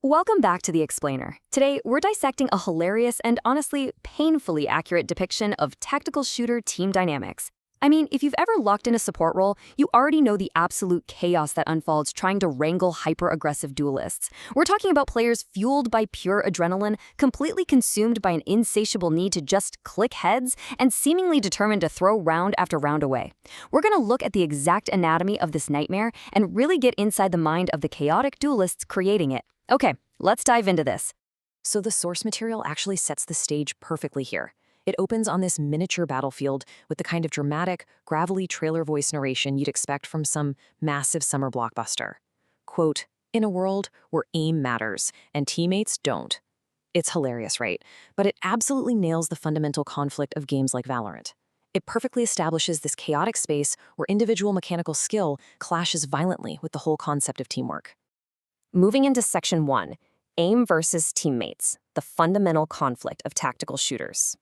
Welcome back to The Explainer. Today, we're dissecting a hilarious and honestly painfully accurate depiction of tactical shooter team dynamics. I mean, if you've ever locked in a support role, you already know the absolute chaos that unfolds trying to wrangle hyper-aggressive duelists. We're talking about players fueled by pure adrenaline, completely consumed by an insatiable need to just click heads, and seemingly determined to throw round after round away. We're going to look at the exact anatomy of this nightmare and really get inside the mind of the chaotic duelists creating it. Okay, let's dive into this. So the source material actually sets the stage perfectly here. It opens on this miniature battlefield with the kind of dramatic, gravelly trailer voice narration you'd expect from some massive summer blockbuster. Quote, "In a world where aim matters and teammates don't." It's hilarious, right? But it absolutely nails the fundamental conflict of games like Valorant. It perfectly establishes this chaotic space where individual mechanical skill clashes violently with the whole concept of teamwork. Moving into Section 1, Aim versus Teammates, the fundamental conflict of tactical shooters.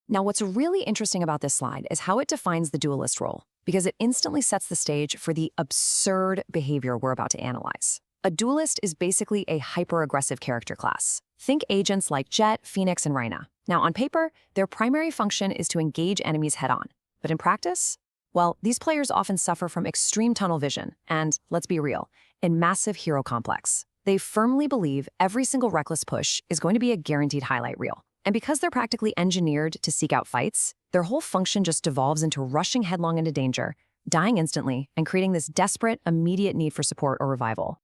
Now, what's really interesting about this slide is how it defines the duelist role, because it instantly sets the stage for the absurd behavior we're about to analyze. A duelist is basically a hyper-aggressive character class. Think agents like Jett, Phoenix, and Reyna. Now, on paper, their primary function is to engage enemies head-on. But in practice, well, these players often suffer from extreme tunnel vision and, let's be real, in massive hero complex. They firmly believe every single reckless push is going to be a guaranteed highlight reel. And because they're practically engineered to seek out fights, their whole function just devolves into rushing headlong into danger, dying instantly, and creating this desperate, immediate need for support or revival.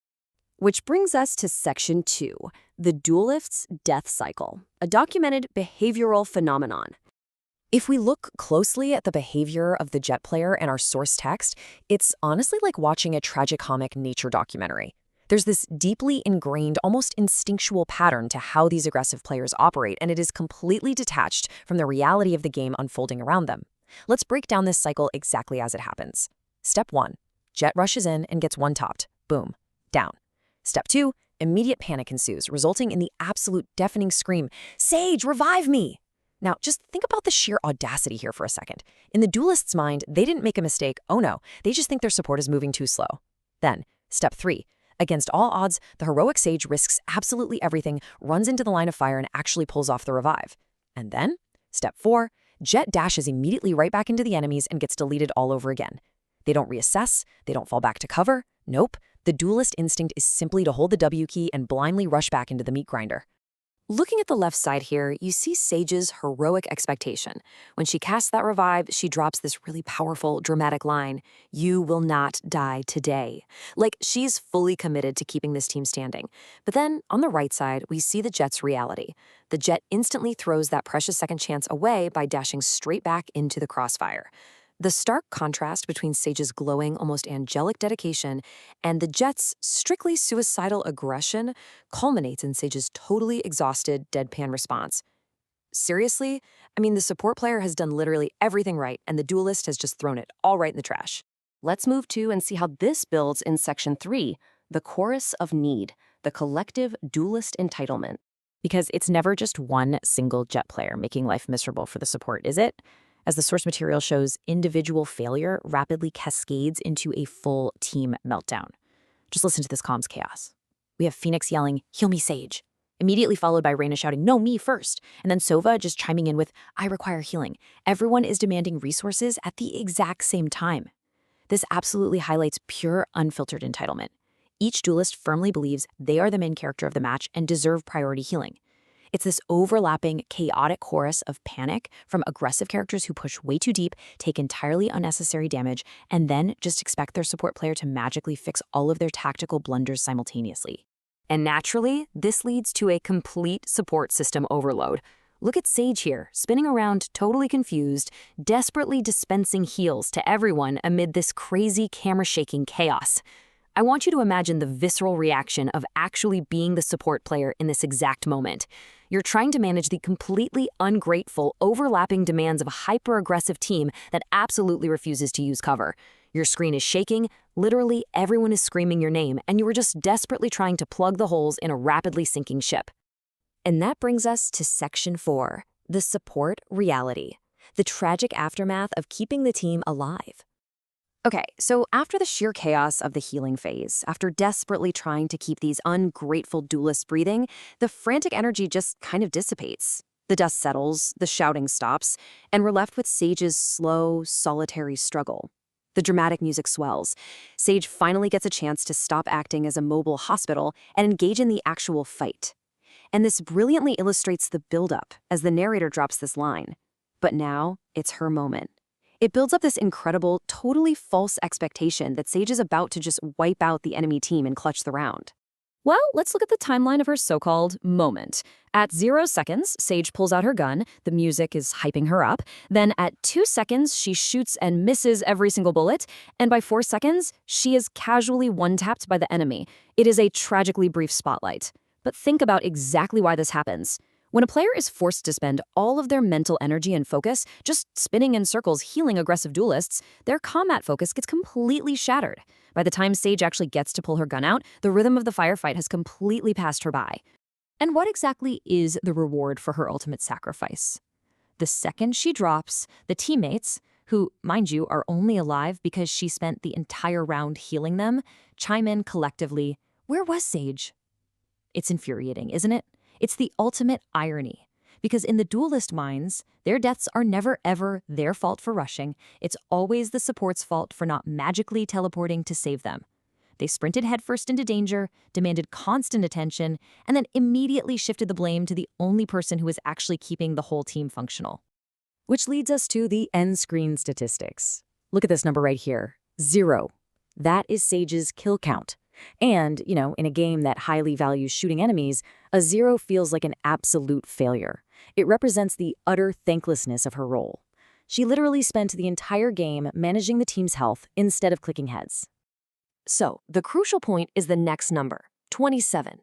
Which brings us to Section 2, the duelist's death cycle, a documented behavioral phenomenon. If we look closely at the behavior of the Jett player and our source text, it's honestly like watching a tragicomic nature documentary. There's this deeply ingrained, almost instinctual pattern to how these aggressive players operate, and it is completely detached from the reality of the game unfolding around them. Let's break down this cycle exactly as it happens. Step 1, Jett rushes in and gets one-topped. Boom. Down. Step 2, immediate panic ensues, resulting in the absolute deafening scream, "Sage, revive me!" Now, just think about the sheer audacity here for a second. In the duelist's mind, they didn't make a mistake. Oh no, they just think their support is moving too slow. Then, step 3. Against all odds, the heroic Sage risks absolutely everything, runs into the line of fire, and actually pulls off the revive. And then, step 4. Jett dashes immediately right back into the enemies and gets deleted all over again. They don't reassess, they don't fall back to cover. Nope, the duelist instinct is simply to hold the W key and blindly rush back into the meat grinder. Looking at the left side here, you see Sage's heroic expectation. When she casts that revive, she drops this really powerful, dramatic line, "You will not die today." Like, she's fully committed to keeping this team standing. But then, on the right side, we see the Jett's reality. The Jett instantly throws that precious second chance away by dashing straight back into the crossfire. The stark contrast between Sage's glowing, almost angelic dedication and the Jett's strictly suicidal aggression culminates in Sage's totally exhausted, deadpan response. Seriously? I mean, the support player has done literally everything right, and the duelist has just thrown it all right in the trash. Let's move to and see how this builds in Section 3, the chorus of need, the collective duelist entitlement. Because it's never just one single Jett player making life miserable for the support, is it? As the source material shows, individual failure rapidly cascades into a full team meltdown. Just listen to this comms chaos. We have Phoenix yelling, "Heal me, Sage," immediately followed by Reyna shouting, "No, me first," and then Sova just chiming in with, "I require healing." Everyone is demanding resources at the exact same time. This absolutely highlights pure, unfiltered entitlement. Each duelist firmly believes they are the main character of the match and deserve priority healing. It's this overlapping, chaotic chorus of panic from aggressive characters who push way too deep, take entirely unnecessary damage, and then just expect their support player to magically fix all of their tactical blunders simultaneously. And naturally, this leads to a complete support system overload. Look at Sage here, spinning around totally confused, desperately dispensing heals to everyone amid this crazy camera-shaking chaos. I want you to imagine the visceral reaction of actually being the support player in this exact moment. You're trying to manage the completely ungrateful, overlapping demands of a hyper-aggressive team that absolutely refuses to use cover. Your screen is shaking, literally everyone is screaming your name, and you are just desperately trying to plug the holes in a rapidly sinking ship. And that brings us to Section 4, the support reality, the tragic aftermath of keeping the team alive. Okay, so after the sheer chaos of the healing phase, after desperately trying to keep these ungrateful duelists breathing, the frantic energy just kind of dissipates. The dust settles, the shouting stops, and we're left with Sage's slow, solitary struggle. The dramatic music swells. Sage finally gets a chance to stop acting as a mobile hospital and engage in the actual fight. And this brilliantly illustrates the buildup as the narrator drops this line. But now, it's her moment. It builds up this incredible, totally false expectation that Sage is about to just wipe out the enemy team and clutch the round. Well, let's look at the timeline of her so-called moment. At 0 seconds, Sage pulls out her gun, the music is hyping her up. Then at 2 seconds, she shoots and misses every single bullet. And by 4 seconds, she is casually one-tapped by the enemy. It is a tragically brief spotlight. But think about exactly why this happens. When a player is forced to spend all of their mental energy and focus just spinning in circles healing aggressive duelists, their combat focus gets completely shattered. By the time Sage actually gets to pull her gun out, the rhythm of the firefight has completely passed her by. And what exactly is the reward for her ultimate sacrifice? The second she drops, the teammates, who, mind you, are only alive because she spent the entire round healing them, chime in collectively, "Where was Sage?" It's infuriating, isn't it? It's the ultimate irony. Because in the duelist minds, their deaths are never ever their fault for rushing. It's always the support's fault for not magically teleporting to save them. They sprinted headfirst into danger, demanded constant attention, and then immediately shifted the blame to the only person who was actually keeping the whole team functional. Which leads us to the end screen statistics. Look at this number right here, 0. That is Sage's kill count. And, in a game that highly values shooting enemies, a 0 feels like an absolute failure. It represents the utter thanklessness of her role. She literally spent the entire game managing the team's health instead of clicking heads. So, the crucial point is the next number, 27.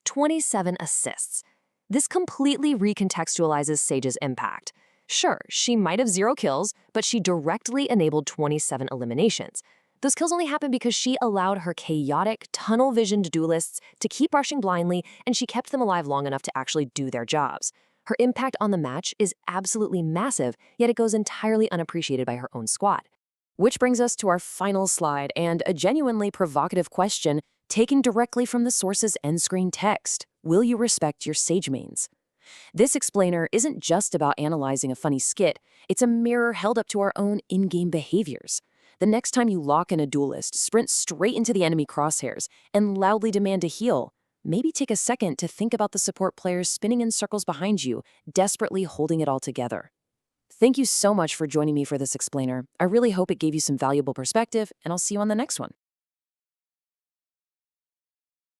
27 assists. This completely recontextualizes Sage's impact. Sure, she might have 0 kills, but she directly enabled 27 eliminations. Those kills only happened because she allowed her chaotic, tunnel-visioned duelists to keep rushing blindly, and she kept them alive long enough to actually do their jobs. Her impact on the match is absolutely massive, yet it goes entirely unappreciated by her own squad. Which brings us to our final slide and a genuinely provocative question taken directly from the source's end-screen text. Will you respect your Sage mains? This explainer isn't just about analyzing a funny skit, it's a mirror held up to our own in-game behaviors. The next time you lock in a duelist, sprint straight into the enemy crosshairs and loudly demand a heal. Maybe take a second to think about the support players spinning in circles behind you, desperately holding it all together. Thank you so much for joining me for this explainer. I really hope it gave you some valuable perspective, and I'll see you on the next one.